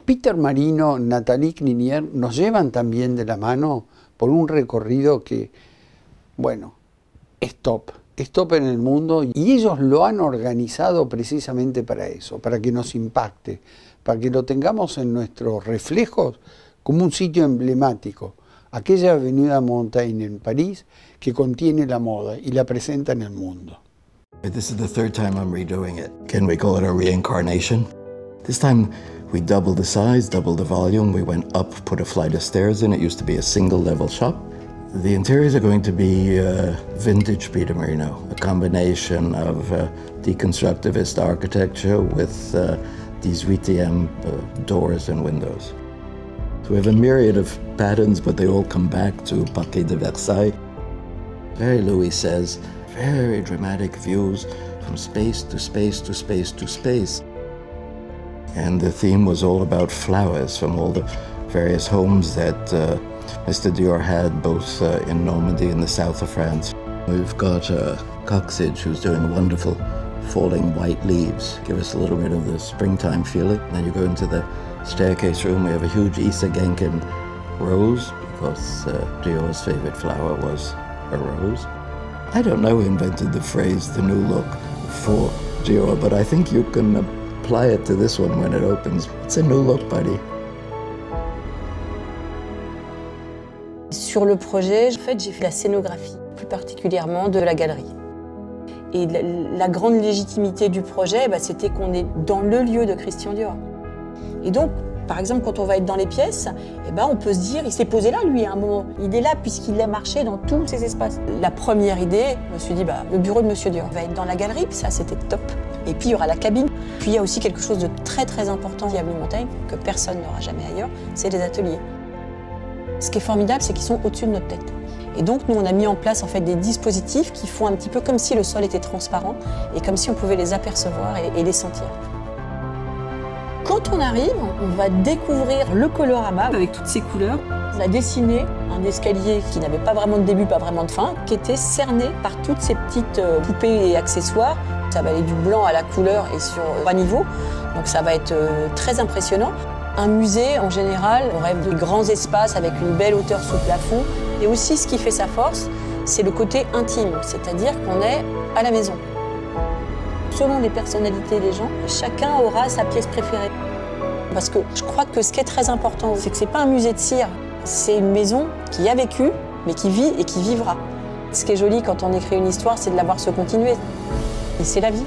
Peter Marino, Nathalie Crinier nos llevan también de la mano por un recorrido que, bueno, es top en el mundo, y ellos lo han organizado precisamente para eso, para que nos impacte, para que lo tengamos en nuestros reflejos como un sitio emblemático, aquella avenida Montaigne en París que contiene la moda y la presenta en el mundo. This is the third time I'm redoing it. Can we call it a reincarnation? This time we doubled the size, doubled the volume. We went up, put a flight of stairs in. It used to be a single level shop. The interiors are going to be vintage Peter Marino, a combination of deconstructivist architecture with these 8M doors and windows. So we have a myriad of patterns, but they all come back to Parquet de Versailles. Very Louis says, very dramatic views from space to space to space to space. And the theme was all about flowers from all the various homes that Mr. Dior had, both in Normandy and the south of France. We've got Coxidge, who's doing wonderful falling white leaves, give us a little bit of the springtime feeling. And then you go into the staircase room, we have a huge Issa Genkin rose, because Dior's favorite flower was a rose. I don't know who invented the phrase, the new look for Dior, but I think you can apply it to this one when it opens. It's a new look, buddy. Sur le projet, en fait, j'ai fait la scénographie, plus particulièrement de la galerie. Et la grande légitimité du projet, c'était qu'on est dans le lieu de Christian Dior. Et donc, par exemple, quand on va être dans les pièces, on peut se dire, il s'est posé là, lui, à un moment. Il est là puisqu'il a marché dans tous ces espaces. La première idée, je me suis dit, le bureau de Monsieur Dior va être dans la galerie, ça c'était top. Et puis il y aura la cabine. Puis il y a aussi quelque chose de très très important à Avenue Montaigne, que personne n'aura jamais ailleurs, c'est les ateliers. Ce qui est formidable, c'est qu'ils sont au-dessus de notre tête. Et donc nous, on a mis en place en fait des dispositifs qui font un petit peu comme si le sol était transparent et comme si on pouvait les apercevoir et les sentir. Quand on arrive, on va découvrir le colorama avec toutes ces couleurs. On a dessiné un escalier qui n'avait pas vraiment de début, pas vraiment de fin, qui était cerné par toutes ces petites poupées et accessoires. Ça va aller du blanc à la couleur et sur 3 niveaux, donc ça va être très impressionnant. Un musée, en général, on rêve de grands espaces avec une belle hauteur sous plafond. Et aussi, ce qui fait sa force, c'est le côté intime, c'est-à-dire qu'on est à la maison. Selon les personnalités des gens, chacun aura sa pièce préférée. Parce que je crois que ce qui est très important, c'est que ce n'est pas un musée de cire, c'est une maison qui a vécu, mais qui vit et qui vivra. Ce qui est joli quand on écrit une histoire, c'est de la voir se continuer. Et c'est la vie.